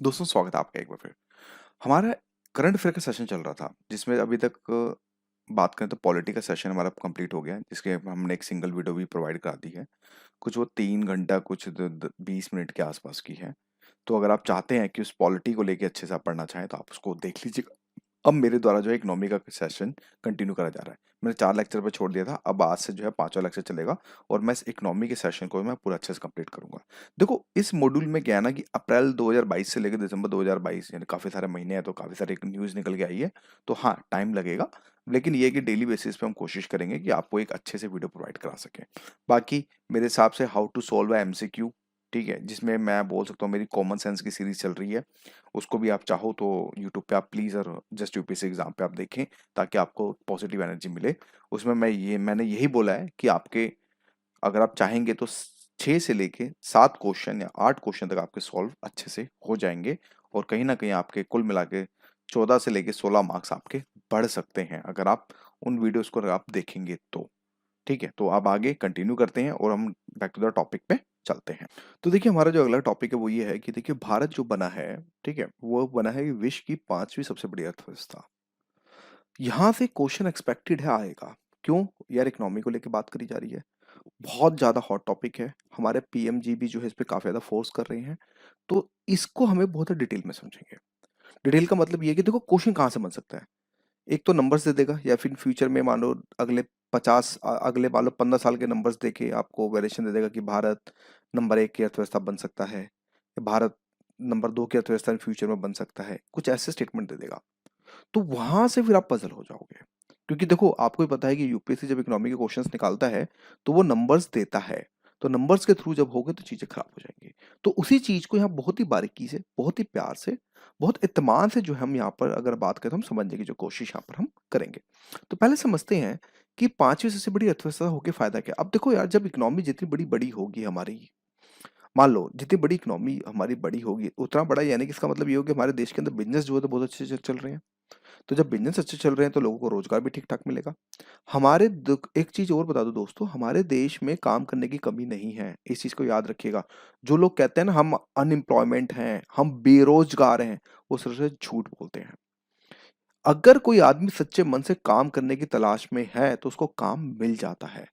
दोस्तों स्वागत है आपका एक बार फिर। हमारा करंट अफेयर का सेशन चल रहा था जिसमें अभी तक बात करें तो पॉलिटी का सेशन हमारा कंप्लीट हो गया है, जिसके हमने एक सिंगल वीडियो भी प्रोवाइड करा दी है। कुछ वो 3 घंटा कुछ 20 मिनट के आसपास की है। तो अगर आप चाहते हैं कि उस पॉलिटी को लेके अच्छे से आप पढ़ना चाहें तो आप उसको देख लीजिएगा। अब मेरे द्वारा जो है इकोनॉमी का सेशन कंटिन्यू करा जा रहा है। मैंने 4 लेक्चर पर छोड़ दिया था, अब आज से जो है 5वां लेक्चर चलेगा और मैं इस इकोनॉमी के सेशन को मैं पूरा अच्छे से कंप्लीट करूंगा। देखो इस मॉड्यूल में क्या है ना कि अप्रैल 2022 से लेकर दिसंबर 2022 यानी काफी सारे महीने हैं, तो काफी सारे न्यूज निकल के आई है। तो हाँ, टाइम लगेगा, लेकिन ये है कि डेली बेसिस पे हम कोशिश करेंगे कि आपको एक अच्छे से वीडियो प्रोवाइड करा सकें। बाकी मेरे हिसाब से how to solve a MCQ, ठीक है, जिसमें मैं बोल सकता हूँ मेरी कॉमन सेंस की सीरीज चल रही है। उसको भी आप चाहो तो यूट्यूब पे आप प्लीज़ और जस्ट यूपीएससी एग्जाम पे आप देखें, ताकि आपको पॉजिटिव एनर्जी मिले। उसमें मैंने यही बोला है कि आपके अगर आप चाहेंगे तो 6 से लेके 7 क्वेश्चन या 8 क्वेश्चन तक आपके सॉल्व अच्छे से हो जाएंगे। और कहीं ना कहीं आपके कुल मिला के 14 से लेके 16 मार्क्स आपके बढ़ सकते हैं, अगर आप उन वीडियोस को अगर आप देखेंगे तो। ठीक है, तो अब आगे कंटिन्यू करते हैं और हम बैक टू द टॉपिक पे चलते हैं। तो देखिए हमारा जो अगला टॉपिक है वो ये है कि देखिए भारत जो बना है, ठीक है, वो बना है विश्व की 5वीं सबसे बड़ी अर्थव्यवस्था। यहाँ से क्वेश्चन एक्सपेक्टेड है आएगा। क्यों? यार इकोनॉमी को लेके बात करी जा रही है, बहुत ज़्यादा हॉट टॉपिक है। हमारे पीएम जी भी जो है इस पे काफ़ी ज़्यादा फोर्स कर रहे हैं। तो इसको हमें बहुत डिटेल में समझेंगे। डिटेल का मतलब ये है कि देखो क्वेश्चन कहाँ से बन सकता है। एक तो नंबर्स दे देगा, या फिर फ्यूचर में मान लो अगले मान लो 15 साल के नंबर्स देके आपको वेरिएशन दे देगा कि भारत नंबर 1 की अर्थव्यवस्था बन सकता है, या भारत नंबर 2 की अर्थव्यवस्था फ्यूचर में बन सकता है, कुछ ऐसे स्टेटमेंट दे देगा। तो वहां से फिर आप पजल हो जाओगे, क्योंकि देखो आपको ही पता है कि यूपीएससी जब इकोनॉमी के क्वेश्चंस निकालता है तो वो नंबर्स देता है। तो नंबर्स के थ्रू जब होगे तो चीजें खराब हो जाएंगी। तो उसी चीज को यहाँ बहुत ही बारीकी से, बहुत ही प्यार से, बहुत इत्मीनान से जो हम यहाँ पर अगर बात करें तो हम समझने की जो कोशिश यहाँ पर हम करेंगे। तो पहले समझते हैं कि 5वीं सबसे बड़ी अर्थव्यवस्था होकर फायदा क्या। अब देखो यार, जब इकोनॉमी जितनी बड़ी बड़ी होगी हमारी, मान लो जितनी बड़ी इकोनॉमी हमारी बड़ी होगी उतना बड़ा, यानी कि इसका मतलब ये होगा कि हमारे देश के अंदर बिजनेस जो है तो बहुत अच्छे से चल रहे हैं। तो जब बिजनेस अच्छे चल रहे हैं तो लोगों को रोजगार भी ठीक ठाक मिलेगा। एक चीज और बता दो दोस्तों, हमारे देश में काम करने की कमी नहीं है, इस चीज को याद रखिएगा। जो लोग कहते हैं ना हम अनएम्प्लॉयमेंट हैं, हम बेरोजगार हैं, वो सिर्फ से झूठ बोलते हैं। अगर कोई आदमी सच्चे मन से काम करने की तलाश में है तो उसको काम मिल जाता है।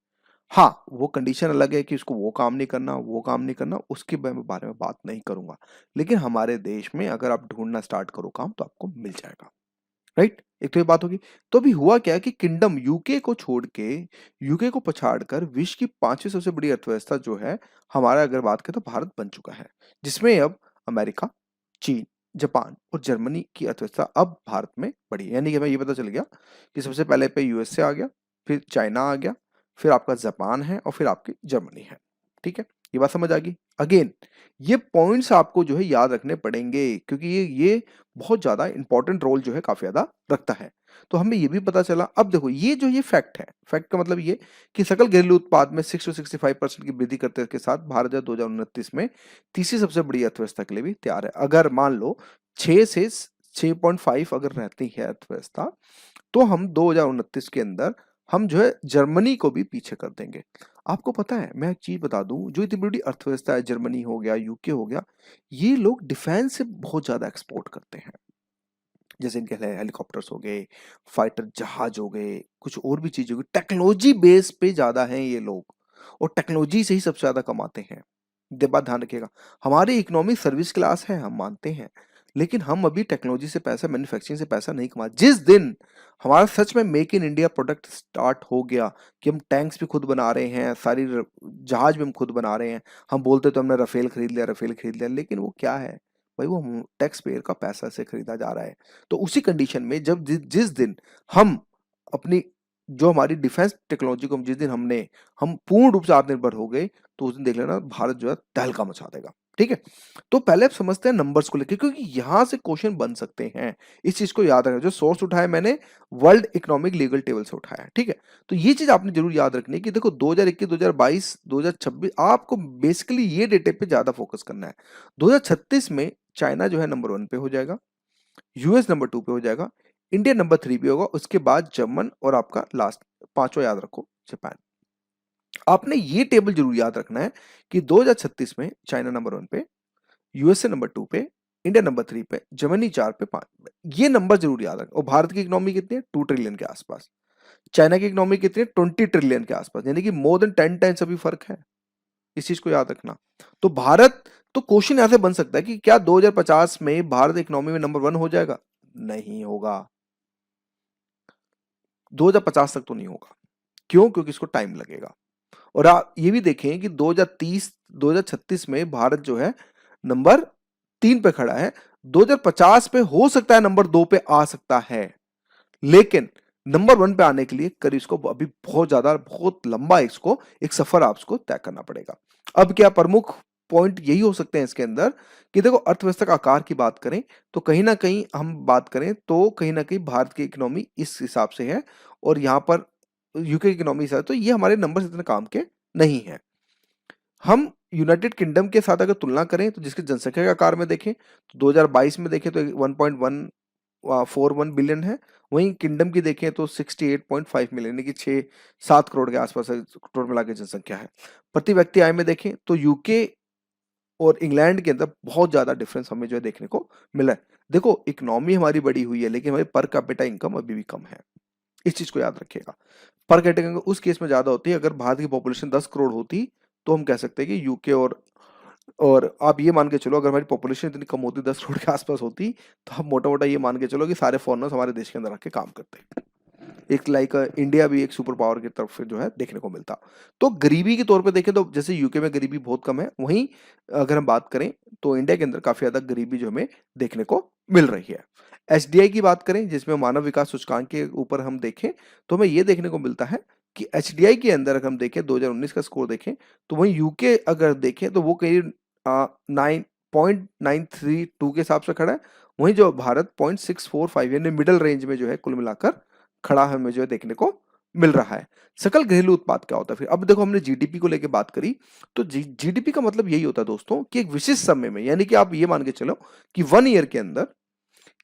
हाँ, वो कंडीशन अलग है कि उसको वो काम नहीं करना, वो काम नहीं करना, उसके बारे में बात नहीं करूंगा। लेकिन हमारे देश में अगर आप ढूंढना स्टार्ट करो काम तो आपको मिल जाएगा। राइट, एक तो ये बात होगी। तो अभी हुआ क्या कि किंगडम यूके को छोड़ के, यूके को पछाड़कर विश्व की 5वीं सबसे बड़ी अर्थव्यवस्था जो है हमारा, अगर बात करें तो भारत बन चुका है। जिसमें अब अमेरिका, चीन, जापान और जर्मनी की अर्थव्यवस्था अब भारत में बढ़ी है। यानी कि हमें ये पता चल गया कि सबसे पहले पे यूएसए आ गया, फिर चाइना आ गया, फिर आपका जापान है और फिर आपकी जर्मनी है। ठीक है, ये बात समझ आ गई। अगेन ये पॉइंट्स आपको जो है याद रखने पड़ेंगे, क्योंकि ये बहुत ज्यादा इंपॉर्टेंट रोल जो है काफी ज्यादा रखता है। तो हमें ये भी पता चला। अब देखो ये फैक्ट है, फैक्ट का मतलब ये कि सकल घरेलू उत्पाद में 6 to 65% की वृद्धि करते के साथ भारत जो 2029 में तीसरी सबसे बड़ी अर्थव्यवस्था के लिए भी तैयार है। अगर मान लो 6 से 6.5 अगर रहती है अर्थव्यवस्था, तो हम 2029 के अंदर हम जो है जर्मनी को भी पीछे कर देंगे। आपको पता है, मैं एक चीज बता दूं, जो इतनी बड़ी अर्थव्यवस्था है, जर्मनी हो गया, यूके हो गया, ये लोग डिफेंस से बहुत ज्यादा एक्सपोर्ट करते हैं। जैसे इनके हेलीकॉप्टर्स हो गए, फाइटर जहाज हो गए, कुछ और भी चीजें हो गई, टेक्नोलॉजी बेस पे ज्यादा हैं ये लोग, और टेक्नोलॉजी से ही सबसे ज्यादा कमाते हैं। ये बात ध्यान रखिएगा। हमारी इकोनॉमी सर्विस क्लास है, हम मानते हैं, लेकिन हम अभी टेक्नोलॉजी से पैसा, मैन्युफैक्चरिंग से पैसा नहीं कमा। जिस दिन हमारा सच में make in India product start हो गया कि हम टैंक्स भी खुद बना रहे हैं, जहाज भी हम खुद बना रहे हैं, हम बोलते तो हमने राफेल खरीद लिया, राफेल खरीद लिया, लेकिन वो क्या है भाई, वो टैक्स पेयर का पैसा से खरीदा जा रहा है। तो उसी कंडीशन में जब जिस दिन हम अपनी जो हमारी डिफेंस टेक्नोलॉजी को जिस दिन हम पूर्ण रूप से आत्मनिर्भर हो गए, तो उस दिन देख लेना भारत जो है तहलका मचा देगा। ठीक है, तो पहले अब समझते हैं नंबर्स को लेकर, क्योंकि यहां से क्वेश्चन बन सकते हैं। इस चीज को याद रखना, जो सोर्स उठाया मैंने वर्ल्ड इकोनॉमिक लीगल टेबल से उठाया। ठीक है, तो ये चीज आपने जरूर याद रखनी है कि देखो 2021, 2022, 2026 आपको बेसिकली ये डेटे पे ज्यादा फोकस करना है। 2036 में चाइना जो है नंबर 1 पे हो जाएगा, यूएस नंबर 2 पे हो जाएगा, इंडिया नंबर 3 पे होगा, उसके बाद जर्मन, और आपका लास्ट पांचवा याद रखो जापान। आपने ये टेबल जरूर याद रखना है कि 2036 में चाइना नंबर 1 पे, यूएसए नंबर 2 पे, इंडिया नंबर 3 पे, जर्मनी 4 पे, 5 पे। ये नंबर जरूर याद रखें। और भारत की इकोनॉमी कितनी है? 2 ट्रिलियन के आसपास। चाइना की इकोनॉमी कितनी है? 20 ट्रिलियन के आसपास, यानी कि मोर देन 10 टाइम्स अभी फर्क है। इस चीज को याद रखना। तो भारत, तो क्वेश्चन यहां से बन सकता है कि क्या 2050 में भारत इकोनॉमी में नंबर 1 हो जाएगा? नहीं होगा। 2050 तक तो नहीं होगा। क्यों? क्योंकि इसको टाइम लगेगा। और आप ये भी देखें कि 2030 2036 में भारत जो है नंबर 3 पे खड़ा है। 2050 पे हो सकता है नंबर 2 पे आ सकता है, लेकिन नंबर 1 पे आने के लिए करीब इसको अभी बहुत लंबा इसको एक सफर आपको तय करना पड़ेगा। अब क्या प्रमुख पॉइंट यही हो सकते हैं इसके अंदर कि देखो, अर्थव्यवस्था का आकार की बात करें तो कहीं ना कहीं हम बात करें तो कहीं ना कहीं भारत की इकोनॉमी इस हिसाब से है, और यहां पर यूके की इकोनॉमी से है, तो ये हमारे नंबर इतने काम के नहीं है। हम यूनाइटेड किंगडम के साथ अगर तुलना करें तो जिसकी जनसंख्या के आकार में देखें तो 2022 में देखें तो 1.141 बिलियन है। वहीं किंगडम की देखें तो 68.5 मिलियन, यानी कि 6-7 करोड़ के आसपास टोटल मिला के जनसंख्या है। प्रति व्यक्ति आय में देखें तो यूके और इंग्लैंड के अंदर बहुत ज्यादा डिफरेंस हमें जो है देखने को मिला है। देखो, इकोनॉमी हमारी बड़ी हुई है लेकिन हमारी पर कैपिटा इनकम अभी भी कम है। इस चीज को याद रखिएगा। पर कैपिटा उस केस में ज्यादा होती है अगर भारत की पॉपुलेशन 10 करोड़ होती, तो हम कह सकते हैं कि यूके और आप ये मान के चलो अगर हमारी पॉपुलेशन इतनी कम होती, 10 करोड़ के आसपास होती, तो हम मोटा मोटा ये मान के चलो कि सारे फॉरेनर्स हमारे देश के अंदर आके काम करते। एक लाइक इंडिया भी एक सुपर पावर की तरफ से जो है देखने को मिलता। तो गरीबी के तौर पे देखें तो जैसे यूके में गरीबी बहुत कम है, वहीं अगर हम बात करें तो इंडिया के अंदर काफी ज्यादा गरीबी जो हमें देखने को मिल रही है। एचडीआई की बात करें जिसमें मानव विकास सूचकांक के ऊपर हम देखें तो हमें यह देखने को मिलता है कि एचडीआई के अंदर अगर हम देखें 2019 का स्कोर देखें तो वहीं यूके अगर देखें तो वो कहीं 9.932 के हिसाब से खड़ा है। वहीं जो भारत 0.645 यानी मिडल रेंज में जो है कुल मिलाकर खड़ा हमें जो है देखने को मिल रहा है। सकल घरेलू उत्पाद क्या होता है? फिर अब देखो, हमने जीडीपी को लेकर बात करी, तो जीडीपी का मतलब यही होता है दोस्तों कि एक विशिष्ट समय में, यानी कि आप ये मान के चलो कि 1 ईयर के अंदर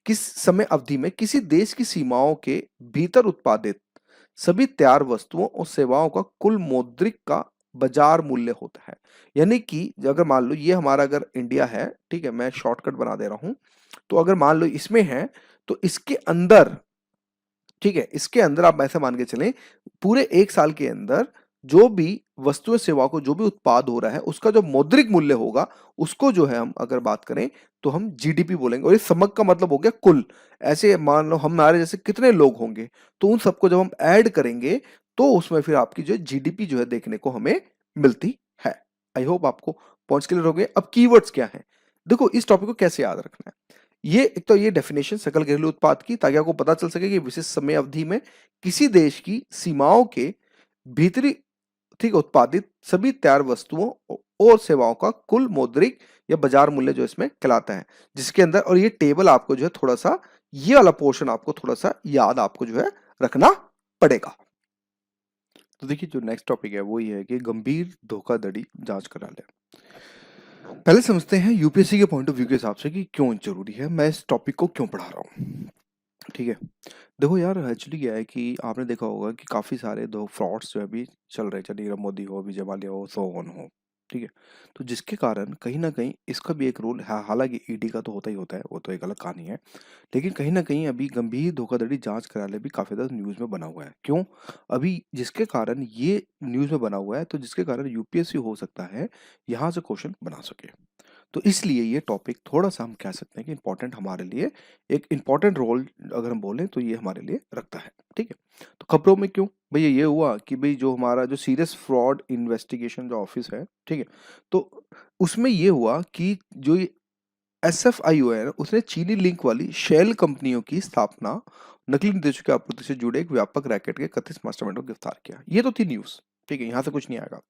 किस समय अवधि में किसी देश की सीमाओं के भीतर उत्पादित सभी तैयार वस्तुओं और सेवाओं का कुल मौद्रिक का बाजार मूल्य होता है। यानी कि अगर मान लो ये हमारा अगर इंडिया है, ठीक है, मैं शॉर्टकट बना दे रहा हूं, तो अगर मान लो इसमें है तो इसके अंदर, ठीक है, इसके अंदर आप ऐसे मान के चलें पूरे 1 साल के अंदर जो भी वस्तु सेवा को जो भी उत्पाद हो रहा है उसका जो मौद्रिक मूल्य होगा उसको जो है हम अगर बात करें तो हम जीडीपी बोलेंगे। और ये समग्र का मतलब हो गया कुल। ऐसे मान लो हमारे जैसे कितने लोग होंगे, तो उन सबको जब हम ऐड करेंगे तो उसमें फिर आपकी जो जीडीपी जो है देखने को हमें मिलती है। आई होप आपको पॉइंट्स क्लियर हो गए। अब कीवर्ड्स क्या है? देखो, इस टॉपिक को कैसे याद रखना है, ये एक तो ये डेफिनेशन सकल घरेलू उत्पाद की, ताकि आपको पता चल सके कि विशिष्ट समय अवधि में किसी देश की सीमाओं के भीतरी, ठीक, उत्पादित सभी तैयार वस्तुओं और सेवाओं का कुल मौद्रिक या बाजार मूल्य जो इसमें कहलाता है, जिसके अंदर, और ये टेबल आपको जो है थोड़ा सा, ये वाला पोर्शन आपको थोड़ा सा याद आपको जो है रखना पड़ेगा। तो देखिए, जो नेक्स्ट टॉपिक है वो ये है कि गंभीर धोखाधड़ी जांच करा ले। पहले समझते हैं यूपीएससी के पॉइंट ऑफ व्यू के हिसाब से कि क्यों जरूरी है, मैं इस टॉपिक को क्यों पढ़ा रहा हूँ। ठीक है, देखो यार, एक्चुअली क्या है कि आपने देखा होगा कि काफ़ी सारे दो फ्रॉड्स जो है अभी चल रहे हैं, चाहे नीरव मोदी हो, विजय माल्या हो, सो ऑन हो। ठीक है, तो जिसके कारण कहीं ना कहीं इसका भी एक रोल है। हालांकि ईडी का तो होता ही होता है, वो तो एक अलग कहानी है, लेकिन कहीं ना कहीं अभी गंभीर धोखाधड़ी जांच कार्यालय भी काफ़ी ज़्यादा न्यूज़ में बना हुआ है। क्यों? अभी जिसके कारण ये न्यूज़ में बना हुआ है, तो जिसके कारण यूपीएससी हो सकता है यहाँ से क्वेश्चन बना सके। तो इसलिए ये टॉपिक थोड़ा-सा हम कह सकते हैं कि इम्पोर्टेंट हमारे लिए, एक इम्पोर्टेंट रोल अगर हम बोलें तो ये हमारे लिए रखता है। ठीक है? तो खबरों में क्यों? भैया ये हुआ कि भई जो हमारा जो सीरियस फ्रॉड इन्वेस्टिगेशन जो ऑफिस है, ठीक है? तो उसमें ये हुआ कि जो ये एसएफआईओ है, उसने चीनी लिंक वाली शेल कंपनियों की स्थापना, नकली निर्देशों की आपूर्ति से जुड़े एक व्यापक रैकेट के कथित मास्टरमाइंड को गिरफ्तार किया। ये तो थी न्यूज़, ठीक है? यहाँ से कुछ नहीं आएगा।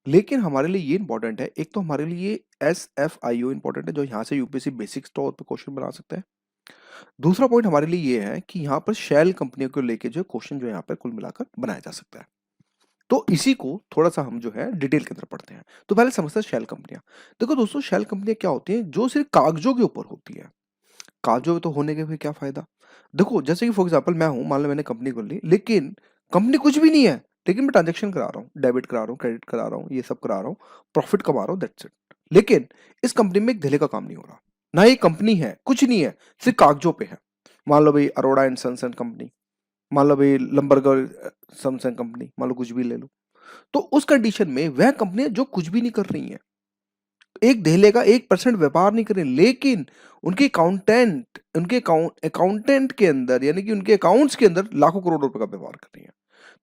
लेकिन हमारे लिए ये इंपॉर्टेंट है, एक तो हमारे लिए एसएफआईओ इंपॉर्टेंट है जो यहाँ से यूपीएससी बेसिक्स तौर पे क्वेश्चन बना सकता है। दूसरा पॉइंट हमारे लिए ये है कि यहाँ पर शेल कंपनियों को लेके जो क्वेश्चन जो यहाँ पर कुल मिलाकर बनाया जा सकता है। तो इसी को थोड़ा सा हम जो है डिटेल के अंदर पढ़ते हैं। तो पहले समझते हैं शेल कंपनियां। देखो दोस्तों, शेल कंपनियां क्या होती हैं? जो सिर्फ कागजों के ऊपर होती है। कागजों पे तो होने के फिर क्या फायदा? देखो, जैसे कि फॉर एग्जाम्पल मैं हूं, मान लो मैंने कंपनी खोल ली, लेकिन कंपनी कुछ भी नहीं है, लेकिन मैं ट्रांजेक्शन करा रहा हूँ, डेबिट करा रहा हूँ, क्रेडिट करा रहा हूँ, ये सब करा रहा हूँ, प्रॉफिट कमा रहा हूँ, दैट्स इट। लेकिन इस कंपनी में एक धैले का काम नहीं हो रहा। ना ये कंपनी है, कुछ नहीं है, सिर्फ कागजों पे है। मान लो भाई Arora and sons and company, मान लो भाई लंबरगर सन्स एंड कंपनी, मान लो कुछ भी ले लो। तो उस कंडीशन में वह कंपनियां जो कुछ भी नहीं कर रही हैं, एक धेले का 1% व्यापार नहीं कर रही, लेकिन उनके अकाउंटेंट के अंदर यानी कि उनके अकाउंट्स के अंदर लाखों करोड़ रुपए का व्यवहार कर रही है।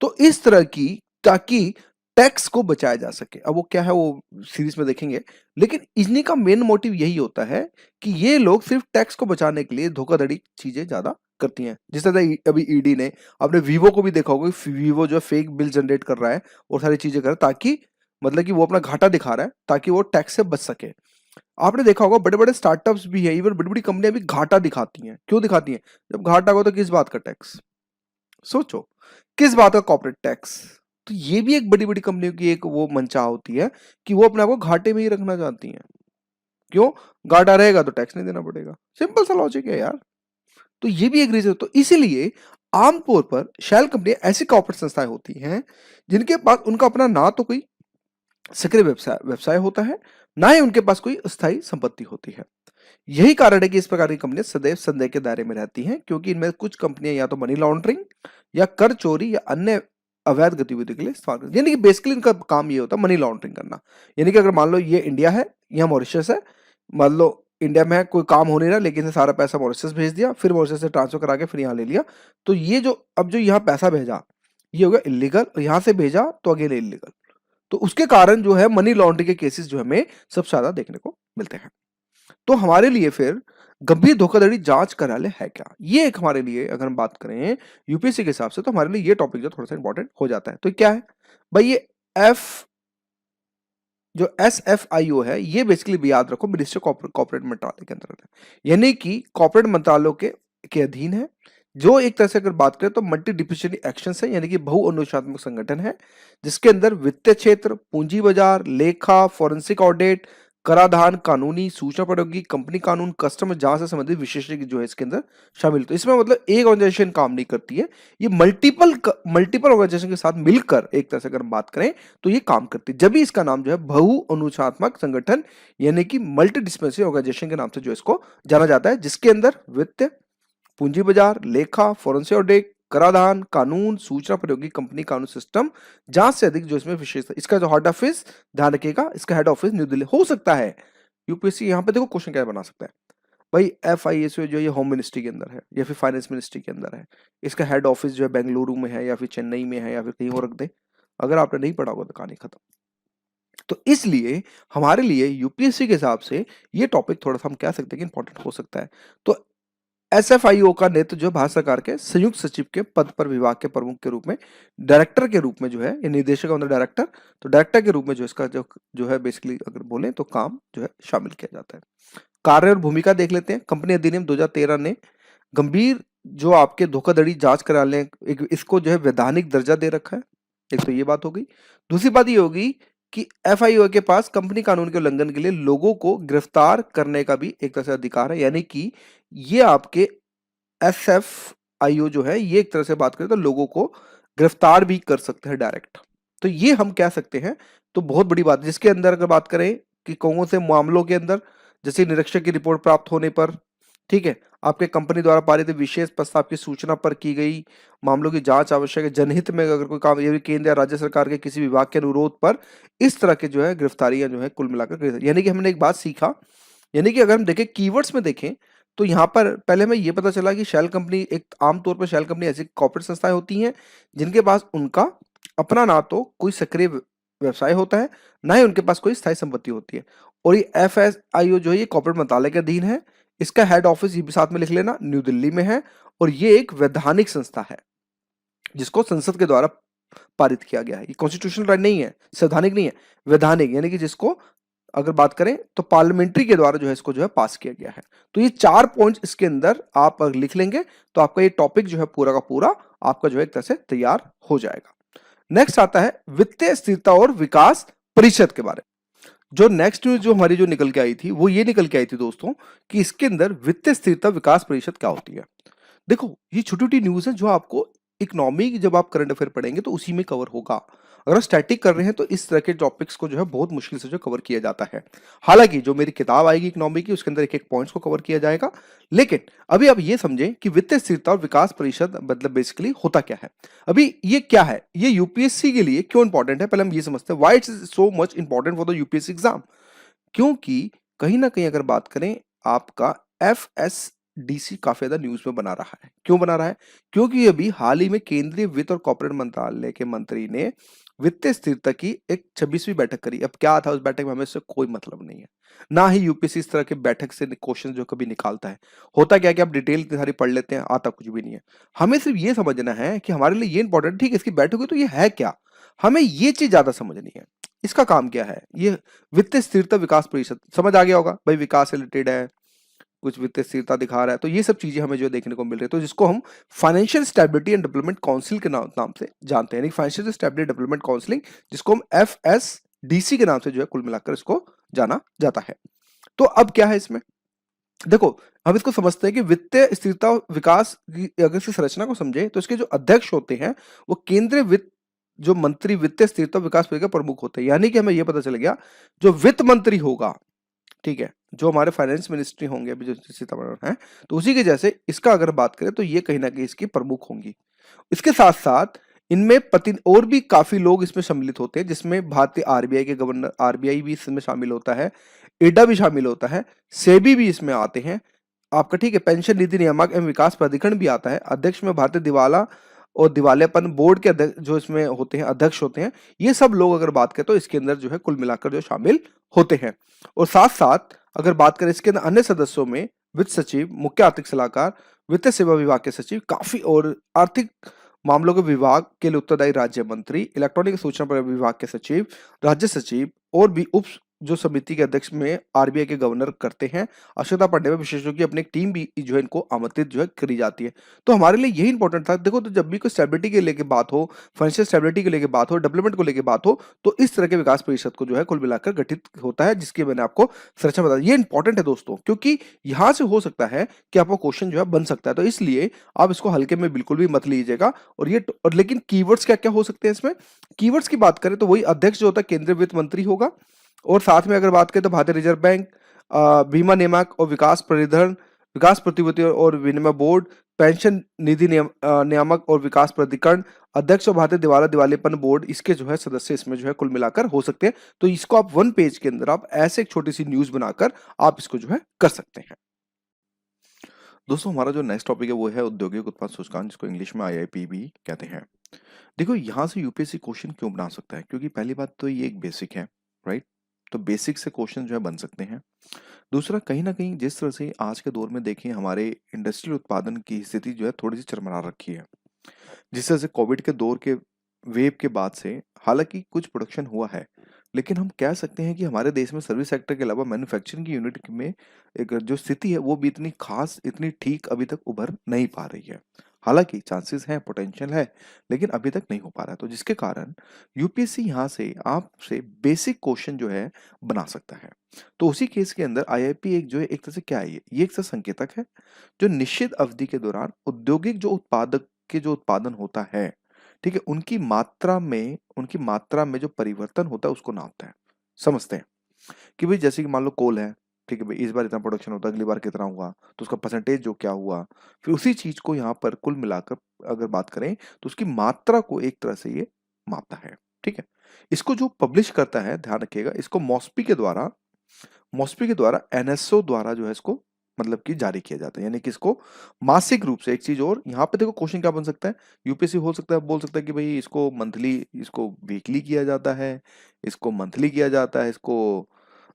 तो इस तरह की, ताकि टैक्स को बचाया जा सके। अब वो क्या है वो सीरीज में देखेंगे, लेकिन इन्हीं का मेन मोटिव यही होता है कि ये लोग सिर्फ टैक्स को बचाने के लिए धोखाधड़ी चीजें ज्यादा करती हैं। जिस तरह अभी ईडी ने आपने वीवो को भी देखा होगा, वीवो जो फेक बिल जनरेट कर रहा है और सारी चीजें कर रहा है, ताकि मतलब कि वो अपना घाटा दिखा रहा है ताकि वो टैक्स से बच सके। आपने देखा होगा बड़े बड़े स्टार्टअप्स भी है, इवन बड़ी बड़ी कंपनियां भी घाटा दिखाती हैं। क्यों दिखाती हैं? जब घाटा हो तो किस बात का टैक्स, सोचो, किस बात का कॉर्पोरेट टैक्स। तो ये भी एक बड़ी बड़ी कंपनियों की एक वो मंशा होती है कि वो अपने आप को घाटे में ही रखना चाहती हैं। क्यों? घाटा रहेगा तो टैक्स नहीं देना पड़ेगा, सिंपल सा लॉजिक है यार। तो ये भी एक रीजन। तो इसीलिए आमतौर पर शेल कंपनियां ऐसी कॉर्पोरेट संस्थाएं होती हैं जिनके पास उनका अपना ना तो कोई सक्रिय व्यवसाय व्यवसाय होता है, ना ही उनके पास कोई अस्थायी संपत्ति होती है। यही कारण है कि इस प्रकार की कंपनियां सदैव संदेह के दायरे में रहती हैं, क्योंकि इनमें कुछ कंपनियां या तो मनी लॉन्ड्रिंग या कर चोरी या अन्य अवैध गतिविधि के लिए इस्तेमाल करती हैं। यानी कि बेसिकली इनका काम ये होता है मनी लॉन्ड्रिंग करना। यानी कि अगर मान लो ये इंडिया है या मॉरिशस है, मान लो इंडिया में है, कोई काम हो नहीं रहा, लेकिन इसने सारा पैसा मॉरिशस भेज दिया, फिर मॉरिशस से ट्रांसफर करा के फिर यहाँ ले लिया। तो ये जो अब जो यहाँ पैसा भेजा ये हो गया इलीगल, और यहाँ से भेजा तो अगेन इलीगल। तो उसके कारण जो है मनी लॉन्ड्रिंग के केसेस जो हमें सबसे ज्यादा देखने को मिलते हैं। तो हमारे लिए फिर गंभीर धोखाधड़ी जांच कार्यालय है क्या? ये एक हमारे लिए अगर हम बात करें यूपीएससी के हिसाब से, तो हमारे लिए ये टॉपिक जो थोड़ा सा इंपॉर्टेंट हो जाता है। तो क्या है भाई ये एफ जो SFIO है, ये बेसिकली याद रखो मिनिस्ट्री कॉर्पोरेट मंत्रालय के अंतर्गत है, यानी कि कॉर्पोरेट मंत्रालयों के अधीन है। जो एक तरह से अगर बात करें तो मल्टी डिसिप्लिनरी एक्शन है, यानी कि बहु अनुशासनात्मक संगठन है, जिसके अंदर वित्तीय क्षेत्र, पूंजी बाजार, लेखा, फोरेंसिक ऑडिट, कराधान, कानूनी, सूचना प्रौद्योगिकी, कंपनी कानून, कस्टमर जांच से संबंधित विशेषज्ञ जो है इसके अंदर शामिल। तो इसमें मतलब एक ऑर्गेनाइजेशन काम नहीं करती है, ये मल्टीपल ऑर्गेनाइजेशन के साथ मिलकर एक तरह से अगर हम बात करें तो ये काम करती है। जब भी इसका नाम जो है बहु अनुशासनात्मक संगठन यानी कि मल्टी डिसिप्लिनरी ऑर्गेनाइजेशन के नाम से जो इसको जाना जाता है, जिसके अंदर वित्त, पूंजी बाजार, लेखा, फोरेंसिक ऑडिट, कराधान, कानून, सूचना प्रौद्योगिकी, कंपनी कानून सिस्टम जांच से अधिक जो इसमें विशेष है। इसका जो हेड ऑफिस ध्यान रखिएगा, इसका हेड ऑफिस न्यू दिल्ली हो सकता है। यूपीएससी यहाँ पे देखो क्वेश्चन क्या बना सकता है भाई, FISO जो ये होम मिनिस्ट्री के अंदर है या फिर फाइनेंस मिनिस्ट्री के अंदर है, इसका हेड ऑफिस जो है बेंगलुरु में है या फिर चेन्नई में है या फिर कहीं और रख दे। अगर आपने नहीं पढ़ा होगा तो कहानी खत्म। तो इसलिए हमारे लिए यूपीएससी के हिसाब से ये टॉपिक थोड़ा सा हम कह सकते हैं कि इंपॉर्टेंट हो सकता है। तो SFIO का नेतृत्व जो भारत सरकार के संयुक्त सचिव के पद पर विभाग के प्रमुख के रूप में, डायरेक्टर के रूप में जो है, ये निदेशक अंदर डायरेक्टर, तो डायरेक्टर के रूप में जो इसका जो है बेसिकली अगर बोले तो काम जो है शामिल किया जाता है। कार्य और भूमिका देख लेते हैं। कंपनी अधिनियम 2013 ने गंभीर जो आपके धोखाधड़ी जांच कार्यालय इसको जो है वैधानिक दर्जा दे रखा है। एक तो ये बात हो गई। दूसरी बात ये होगी कि FIO के पास कंपनी कानून के उल्लंघन के लिए लोगों को गिरफ्तार करने का भी एक तरह से अधिकार है, यानी कि ये आपके SFIO जो है ये एक तरह से बात करें तो लोगों को गिरफ्तार भी कर सकते हैं डायरेक्ट। तो ये हम कह सकते हैं। तो बहुत बड़ी बात, जिसके अंदर अगर बात करें कि कौन से मामलों के अंदर, जैसे निरीक्षक की रिपोर्ट प्राप्त होने पर, ठीक है, आपके कंपनी द्वारा पारित विशेष प्रस्ताव की सूचना पर की गई मामलों की जांच आवश्यक है, जनहित में अगर कोई काम, ये भी केंद्र या राज्य सरकार के किसी विभाग के अनुरोध पर, इस तरह के जो है गिरफ्तारियां जो है कुल मिलाकर। यानी कि हमने एक बात सीखा, यानी कि अगर हम देखें कीवर्ड्स में देखें तो यहाँ पर पहले हमें ये पता चला कि शेल कंपनी एक आमतौर पर शेल कंपनी ऐसी कॉर्पोरेट संस्थाएं होती हैं जिनके पास उनका अपना ना तो कोई सक्रिय व्यवसाय होता है, ना ही उनके पास कोई स्थायी संपत्ति होती है। और ये FSIO जो है ये कॉर्पोरेट मंत्रालय के अधीन है। इसका हेड ऑफिस ये भी साथ में लिख लेना न्यू दिल्ली में है, और ये एक वैधानिक संस्था है जिसको संसद के द्वारा पारित किया गया है। ये कॉन्स्टिट्यूशनल राइट नहीं है, संवैधानिक नहीं है, वैधानिक, यानी कि जिसको अगर बात करें तो पार्लियामेंट्री के द्वारा जो है इसको जो है पास किया गया है। तो ये 4 पॉइंट्स इसके अंदर आप अगर लिख लेंगे तो आपका ये टॉपिक जो है पूरा का पूरा आपका जो है एक तरह से तैयार हो जाएगा। नेक्स्ट आता है वित्तीय स्थिरता और विकास परिषद के बारे में। जो नेक्स्ट न्यूज जो हमारी जो निकल के आई थी वो ये निकल के आई थी दोस्तों कि इसके अंदर वित्तीय स्थिरता विकास परिषद क्या होती है। देखो ये छोटी छोटी न्यूज है जो आपको इकोनॉमी जब आप करंट अफेयर पढ़ेंगे तो उसी में कवर होगा। अगर आप स्टैटिक कर रहे हैं तो इस तरह के टॉपिक्स को जो है बहुत मुश्किल से जो कवर किया जाता है। हालांकि जो मेरी किताब आएगी इकोनॉमी की उसके अंदर एक एक पॉइंट्स को कवर किया जाएगा। लेकिन अभी आप ये समझें कि वित्तीय स्थिरता और विकास परिषद मतलब बेसिकली होता क्या है। अभी ये क्या है, ये यूपीएससी के लिए क्यों इंपॉर्टेंट है, पहले हम ये समझते हैं why it's so much important for the UPSC exam. क्योंकि कहीं ना कहीं अगर बात करें, आपका एफएसडीसी काफी ज्यादा न्यूज में बना रहा है। क्यों बना रहा है? क्योंकि अभी हाल ही में केंद्रीय वित्त और कॉर्पोरेट मंत्रालय के मंत्री ने वित्तीय स्थिरता की एक 26वीं बैठक करी। अब क्या था उस बैठक में, हमें इससे कोई मतलब नहीं है। ना ही यूपीएससी इस तरह के बैठक से क्वेश्चन जो कभी निकालता है। होता क्या है कि आप डिटेल इतनी सारी पढ़ लेते हैं, आता कुछ भी नहीं है। हमें सिर्फ ये समझना है कि हमारे लिए ये इंपॉर्टेंट, ठीक है इसकी बैठक हुई तो ये है क्या, हमें ये चीज ज्यादा समझनी है। इसका काम क्या है, ये वित्तीय स्थिरता विकास परिषद समझ आ गया होगा भाई, विकास से रिलेटेड है, कुछ वित्तीय स्थिरता दिखा रहा है, तो ये सब चीजें हमें जो देखने को मिल रही है, तो जिसको हम financial stability and development council के नाम से जानते हैं, यानी फाइनेंशियल स्टेबिलिटी डेवलपमेंट काउंसिलिंग, जिसको हम एफएसडीसी के नाम से जो है कुल मिलाकर इसको जाना जाता है। तो अब क्या है इसमें, देखो हम इसको समझते हैं कि वित्तीय स्थिरता और विकास की अगर इसकी संरचना को समझे तो इसके जो अध्यक्ष होते हैं वो केंद्रीय वित्त जो मंत्री वित्तीय स्थिरता और विकास परिषद के प्रमुख होते हैं। यानी कि हमें यह पता चल गया जो वित्त मंत्री होगा, ठीक है, जो हमारे फाइनेंस मिनिस्ट्री होंगे अभी जो सीतारमण है, तो उसी के जैसे इसका अगर बात करें तो ये कहीं ना कहीं इसकी प्रमुख होंगी। इसके साथ साथ इनमें पति और भी काफी लोग इसमें सम्मिलित होते हैं, जिसमें भारतीय आरबीआई के गवर्नर, आरबीआई भी इसमें शामिल होता है, इडा भी शामिल होता है, सेबी भी इसमें आते हैं आपका, ठीक है, पेंशन नीति नियामक एवं विकास प्राधिकरण भी आता है। अध्यक्ष में भारतीय दिवाला और दिवालियापन बोर्ड के अध्यक्ष जो इसमें होते हैं, अध्यक्ष होते हैं। ये सब लोग अगर बात करें तो इसके अंदर जो है कुल मिलाकर जो शामिल होते हैं। और साथ साथ अगर बात करें इसके अंदर अन्य सदस्यों में वित्त सचिव, मुख्य आर्थिक सलाहकार, वित्त सेवा विभाग के सचिव काफी, और आर्थिक मामलों के विभाग के लिए उत्तरदायी राज्य मंत्री, इलेक्ट्रॉनिक सूचना विभाग के सचिव, राज्य सचिव और भी उप जो समिति के अध्यक्ष में आरबीआई के गवर्नर करते हैं। आवश्यकता पड़ने पर विशेषज्ञों की अपनी एक टीम भी जो है इनको आमंत्रित जो है करी जाती है। तो हमारे लिए यही इंपॉर्टेंट था। देखो तो जब भी कोई स्टेबिलिटी के लेके बात हो, फाइनेंशियल स्टेबिलिटी के लेके बात हो, डेवलपमेंट को लेके बात हो, तो इस तरह के विकास परिषद को जो है कुल मिलाकर गठित होता है, जिसकी मैंने आपको संरचना बता दी। ये इंपॉर्टेंट है दोस्तों, क्योंकि यहां से हो सकता है कि आपको क्वेश्चन जो है बन सकता है, तो इसलिए आप इसको हल्के में बिल्कुल भी मत लीजिएगा। और लेकिन कीवर्ड्स क्या क्या हो सकते हैं इसमें, कीवर्ड्स की बात करें तो वही अध्यक्ष जो होता है केंद्रीय वित्त मंत्री होगा, और साथ में अगर बात करें तो भारतीय रिजर्व बैंक, बीमा नियामक और विकास प्राधिकरण, विकास प्रतिभूति और विनिमय बोर्ड, पेंशन निधि नियामक और विकास प्राधिकरण, अध्यक्ष और भारतीय दिवाला दिवालियापन बोर्ड, इसके जो है सदस्य इसमें जो है कुल मिलाकर हो सकते हैं। तो इसको आप वन पेज के अंदर आप ऐसे एक छोटी सी न्यूज बनाकर आप इसको जो है कर सकते हैं। दोस्तों हमारा जो नेक्स्ट टॉपिक है वो है औद्योगिक उत्पाद सूचकांक, जिसको इंग्लिश में आईआईपी भी कहते हैं। देखो यहाँ से यूपीएससी क्वेश्चन क्यों बना सकता है, क्योंकि पहली बात तो ये एक बेसिक है, राइट। तो बेसिक से क्वेश्चन जो है बन सकते हैं। दूसरा, कहीं ना कहीं जिस तरह से आज के दौर में देखें हमारे इंडस्ट्रियल उत्पादन की स्थिति जो है थोड़ी सी चरमरा रखी है। जिस तरह से कोविड के दौर के वेव के बाद से हालांकि कुछ प्रोडक्शन हुआ है, लेकिन हम कह सकते हैं कि हमारे देश में सर्विस सेक्टर के अलावा मैन्युफैक्चरिंग की यूनिट में एक जो स्थिति है वो भी इतनी खास, इतनी ठीक अभी तक उभर नहीं पा रही है। हालांकि चांसेस हैं, पोटेंशियल है, लेकिन अभी तक नहीं हो पा रहा है। तो जिसके कारण यूपीएससी यहाँ से आपसे बेसिक क्वेश्चन जो है बना सकता है। तो उसी केस के अंदर आईआईपी एक जो है एक तरह से क्या है, ये एक तरह संकेतक है जो निश्चित अवधि के दौरान औद्योगिक जो उत्पादक के जो उत्पादन होता है, ठीक है, उनकी मात्रा में जो परिवर्तन होता है उसको नापता है। समझते हैं कि भाई जैसे कि मान लो कोल है, ठीक है भाई, इस बार इतना प्रोडक्शन होता है, अगली बार कितना हुआ, तो उसका परसेंटेज जो क्या हुआ, फिर उसी चीज को यहाँ पर कुल मिलाकर अगर बात करें तो उसकी मात्रा को एक तरह से ये मापता है, ठीक है। इसको जो पब्लिश करता है, ध्यान रखिएगा, इसको मॉस्पी के द्वारा एनएसओ द्वारा जो है इसको मतलब कि जारी किया जाता है, यानी कि इसको मासिक रूप से। एक चीज और यहाँ पे देखो क्वेश्चन क्या बन सकता है, यूपीएससी हो सकता है बोल सकता है कि भाई इसको मंथली, इसको वीकली किया जाता है, इसको मंथली किया जाता है, इसको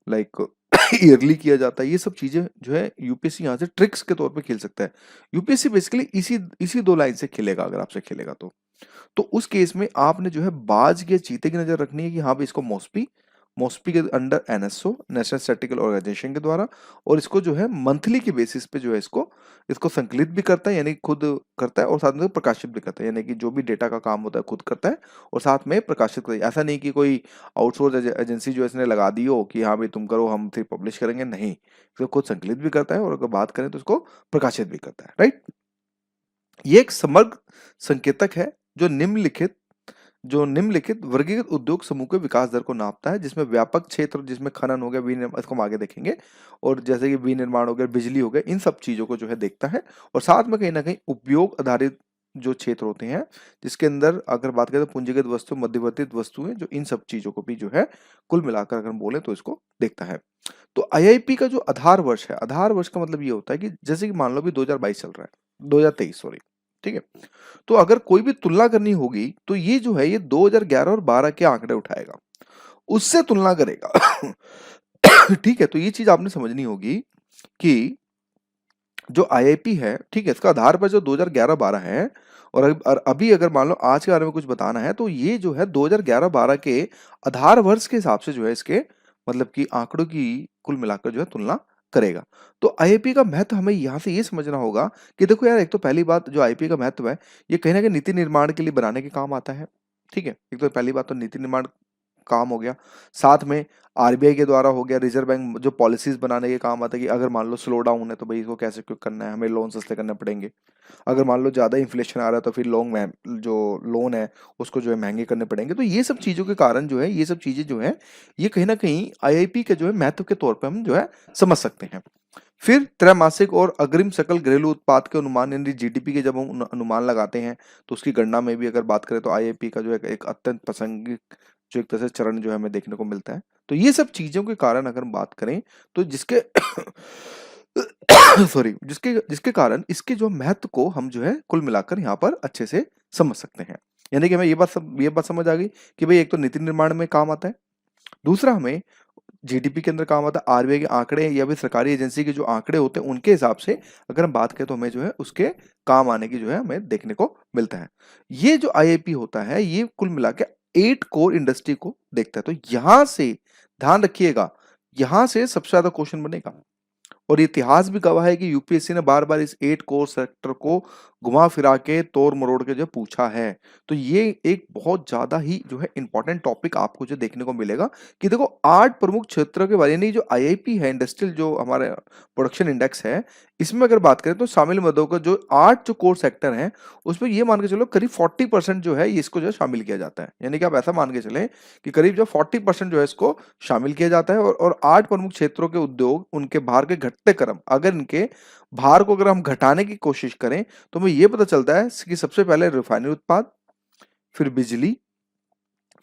लाइक ईयरली किया जाता है। ये सब चीजें जो है यूपीएससी यहाँ से ट्रिक्स के तौर पे खेल सकता है। यूपीएससी बेसिकली इसी इसी दो लाइन से खेलेगा अगर आपसे खेलेगा तो उस केस में आपने जो है बाज या चीते की नजर रखनी है कि हाँ भाई इसको मॉस्पी के under NSO, national statistical organisation के द्वारा, और इसको जो है मंथली के बेसिस पे जो है इसको संकलित भी करता है, यानी खुद करता है, और साथ में प्रकाशित भी करता है, यानी कि जो भी डेटा का काम होता है खुद करता है और साथ में प्रकाशित करता है। ऐसा नहीं कि कोई आउटसोर्स एजेंसी जो इसने लगा दी हो कि हाँ भाई तुम करो, हम फिर पब्लिश करेंगे, नहीं, इसको खुद संकलित भी करता है और अगर बात करें तो इसको प्रकाशित भी करता है, राइट। ये एक समग्र संकेतक है जो निम्नलिखित जो निम्नलिखित वर्गीकृत उद्योग समूह के विकास दर को नापता है, जिसमें व्यापक क्षेत्र, जिसमें खनन हो गया, विनिर्माण, इसको हम आगे देखेंगे, और जैसे कि विनिर्माण हो गया, बिजली हो गया, इन सब चीजों को जो है देखता है। और साथ में कहीं ना कहीं उपयोग आधारित जो क्षेत्र होते हैं, जिसके अंदर अगर बात करें तो पूंजीगत वस्तु, मध्यवर्ती वस्तुएं, जो इन सब चीजों को भी जो है कुल मिलाकर अगर हम बोले तो इसको देखता है। तो आईआईपी का जो आधार वर्ष है, आधार वर्ष का मतलब ये होता है कि जैसे कि मान लो भी 2022 चल रहा है, 2023 सॉरी, ठीक है। तो अगर कोई भी तुलना करनी होगी तो ये जो है ये 2011 और 12 के आंकड़े उठाएगा, उससे तुलना करेगा। ठीक है, तो ये चीज आपने समझनी होगी कि जो आईआईपी है, ठीक है, इसका आधार पर जो 2011-12 है, और अभी अगर मान लो आज के बारे में कुछ बताना है तो ये जो है 2011-12 के आधार वर्ष के हिसाब से जो है इसके मतलब कि आंकड़ों की कुल मिलाकर जो है तुलना करेगा। तो आईआईपी का महत्व हमें यहाँ से ये समझना होगा कि देखो यार, एक तो पहली बात जो आईआईपी का महत्व है, ये कहीं ना कहीं नीति निर्माण के लिए बनाने के काम आता है। ठीक है, एक तो पहली बात तो नीति निर्माण काम हो गया। साथ में आरबीआई के द्वारा हो गया, रिजर्व बैंक जो पॉलिसीज बनाने के काम आता है कि अगर मान लो स्लो डाउन है तो भाई इसको कैसे क्यों करना है, हमें लोन सस्ते करने पड़ेंगे। अगर मान लो ज़्यादा इन्फ्लेशन आ रहा है तो फिर जो लोन है उसको जो है महंगे करने पड़ेंगे। तो ये सब चीज़ों के कारण जो है, ये सब चीज़ें जो है ये कहीं ना कहीं आईआईपी के जो है महत्व के तौर पर हम जो है समझ सकते हैं। फिर त्रैमासिक और अग्रिम सकल घरेलू उत्पाद के अनुमान, यानी जीडीपी के जब हम अनुमान लगाते हैं तो उसकी गणना में भी अगर बात करें तो आईआईपी का जो है एक अत्यंत प्रासंगिक जो एक तरह से चरण जो है हमें देखने को मिलता है। तो ये सब चीजों के कारण अगर हम बात करें तो जिसके सॉरी, जिसके जिसके कारण इसके जो महत्व को हम जो है कुल मिलाकर यहाँ पर अच्छे से समझ सकते हैं। यानी कि हमें ये बात समझ आ गई कि भाई एक तो नीति निर्माण में काम आता है, दूसरा हमें जीडीपी के अंदर काम आता है, आरबीआई के आंकड़े या फिर सरकारी एजेंसी के जो आंकड़े होते हैं उनके हिसाब से अगर हम बात करें तो हमें जो है उसके काम आने की जो है हमें देखने को मिलता है। ये जो आईआईपी होता है ये कुल मिला के 8 कोर इंडस्ट्री को देखता है। तो यहां से ध्यान रखिएगा, यहां से सबसे ज्यादा क्वेश्चन बनेगा। और इतिहास भी गवाह है कि यूपीएससी ने बार बार इस 8 कोर सेक्टर को घुमा फिरा के तोड़ मरोड़ के जो पूछा है। तो ये एक बहुत ज्यादा ही जो है इंपॉर्टेंट टॉपिक आपको जो देखने को मिलेगा कि देखो 8 प्रमुख क्षेत्रों के बारे में जो आईआईपी है, इंडस्ट्रियल जो हमारे प्रोडक्शन इंडेक्स है, इसमें अगर बात करें तो शामिल मदों का जो 8 जो कोर सेक्टर हैं उसमें ये मान के चलो करीब 40% जो है इसको जो है शामिल किया जाता है। यानी कि आप ऐसा मान के चलें कि करीब जो 40% जो है इसको शामिल किया जाता है। और 8 प्रमुख क्षेत्रों के उद्योग, उनके भार के घटते क्रम, अगर इनके भार को अगर हम घटाने की कोशिश करें तो हमें ये पता चलता है कि सबसे पहले रिफाइनरी उत्पाद, फिर बिजली,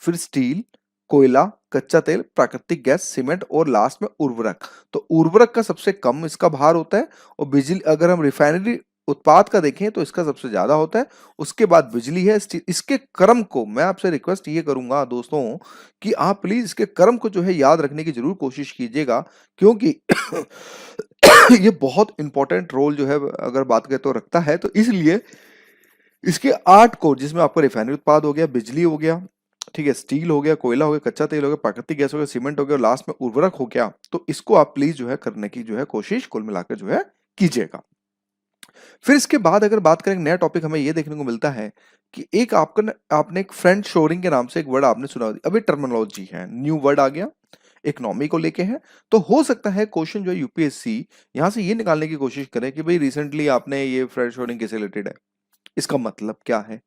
फिर स्टील, कोयला, कच्चा तेल, प्राकृतिक गैस, सीमेंट और लास्ट में उर्वरक। तो उर्वरक का सबसे कम इसका भार होता है, और बिजली अगर हम रिफाइनरी उत्पाद का देखें तो इसका सबसे ज्यादा होता है। उसके बाद बिजली है, इसके क्रम को मैं आपसे रिक्वेस्ट ये करूंगा दोस्तों कि आप प्लीज इसके क्रम को जो है याद रखने की जरूर कोशिश कीजिएगा, क्योंकि ये बहुत इंपॉर्टेंट रोल जो है अगर बात करें तो रखता है। तो इसलिए इसके 8 कोर, जिसमें आपका रिफाइनरी उत्पाद हो गया, बिजली हो गया, ठीक है, स्टील हो गया, कोयला हो गया, कच्चा तेल हो गया, प्राकृतिक गैस हो गया, सीमेंट हो गया और लास्ट में उर्वरक हो गया। तो इसको आप प्लीज जो है करने की जो है कोशिश कुल मिलाकर जो है कीजिएगा। फिर इसके बाद अगर बात करें नया टॉपिक हमें ये देखने को मिलता है कि एक आपने एक फ्रेंड शोरिंग के नाम से एक वर्ड आपने सुना, अभी टर्मिनोलॉजी है, न्यू वर्ड आ गया, इकोनॉमी को लेके है। तो हो सकता है क्वेश्चन जो है यूपीएससी यहां से ये निकालने की कोशिश करे कि भाई रिसेंटली आपने ये फ्रेंड शोरिंग किससे रिलेटेड है, इसका मतलब क्या है।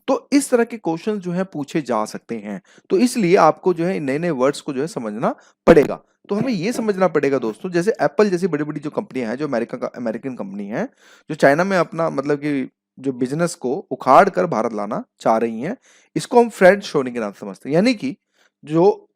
तो इस तरह के क्वेश्चन जो है पूछे जा सकते हैं। तो इसलिए आपको जो है नए नए वर्ड्स को जो है समझना पड़ेगा। तो हमें ये समझना पड़ेगा दोस्तों, जैसे एप्पल जैसी बड़ी बड़ी जो कंपनियां हैं, जो अमेरिकन कंपनी है, जो चाइना में अपना मतलब कि जो बिजनेस को उखाड़ कर भारत लाना चाह रही हैं, इसको हम फ्रेंड शोरिंग के नाम से समझते हैं। यानी कि जो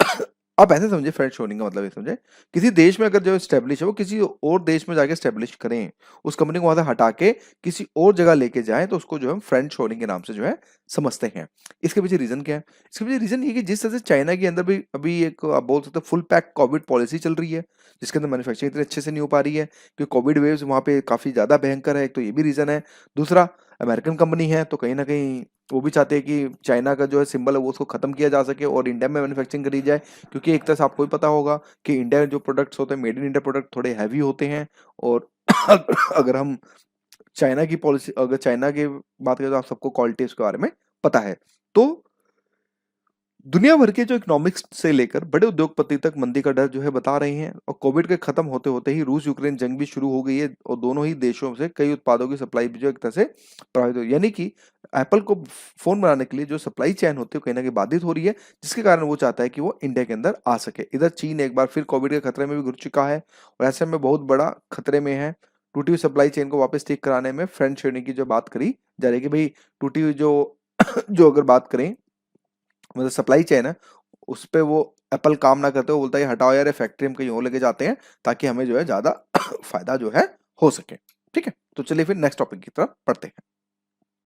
आप ऐसे समझे, फ्रेंड शोरिंग का मतलब ये समझे, किसी देश में अगर जो स्टेब्लिश है वो किसी और देश में जाके स्टेब्लिश करें, उस कंपनी को वहां से हटा के किसी और जगह लेके जाएं, तो उसको जो हम फ्रेंड शोरिंग के नाम से जो है समझते हैं। इसके पीछे रीजन क्या है? इसके पीछे रीजन ये कि जिस तरह से चाइना के अंदर भी अभी एक आप बोल सकते हो फुल पैक कोविड पॉलिसी चल रही है, जिसके अंदर मैन्युफैक्चरिंग इतने अच्छे से नहीं हो पा रही है क्योंकि कोविड वेव्स वहां पे काफी ज्यादा भयंकर है। एक तो ये भी रीजन है। दूसरा, अमेरिकन कंपनी है तो कहीं ना कहीं वो भी चाहते हैं कि चाइना का जो है सिंबल है वो उसको खत्म किया जा सके और इंडिया में मैन्युफैक्चरिंग करी जाए, क्योंकि एक तरह से आपको भी पता होगा कि इंडिया जो प्रोडक्ट्स होते हैं, मेड इन इंडिया प्रोडक्ट थोड़े हैवी होते हैं। और अगर हम चाइना की पॉलिसी, अगर चाइना की बात करें तो आप सबको क्वालिटी उसके बारे में पता है। तो दुनिया भर के जो इकोनॉमिक्स से लेकर बड़े उद्योगपति तक मंदी का डर जो है बता रहे हैं, और कोविड के खत्म होते होते ही रूस यूक्रेन जंग भी शुरू हो गई है, और दोनों ही देशों से कई उत्पादों की सप्लाई भी जो एक तरह से प्रभावित हो, यानी कि एप्पल को फोन बनाने के लिए जो सप्लाई चेन होती है कहीं ना कहीं बाधित हो रही है, जिसके कारण वो चाहता है कि वो इंडिया के अंदर आ सके। इधर चीन एक बार फिर कोविड के खतरे में भी घुस चुका है, और ऐसे में बहुत बड़ा खतरे में है। टूटी हुई सप्लाई चेन को वापस ठीक कराने में फ्रेंच श्रेणी की जो बात करी जा रही है कि भाई टूटी हुई जो जो अगर बात करें मतलब सप्लाई चेन है, उस पे वो एप्पल काम ना करते, वो बोलता है हटाओ यार, ये फैक्ट्री हम कहीं और लेके जाते हैं ताकि हमें जो है ज्यादा फायदा जो है हो सके। ठीक है, तो चलिए फिर नेक्स्ट टॉपिक की तरफ पढ़ते हैं।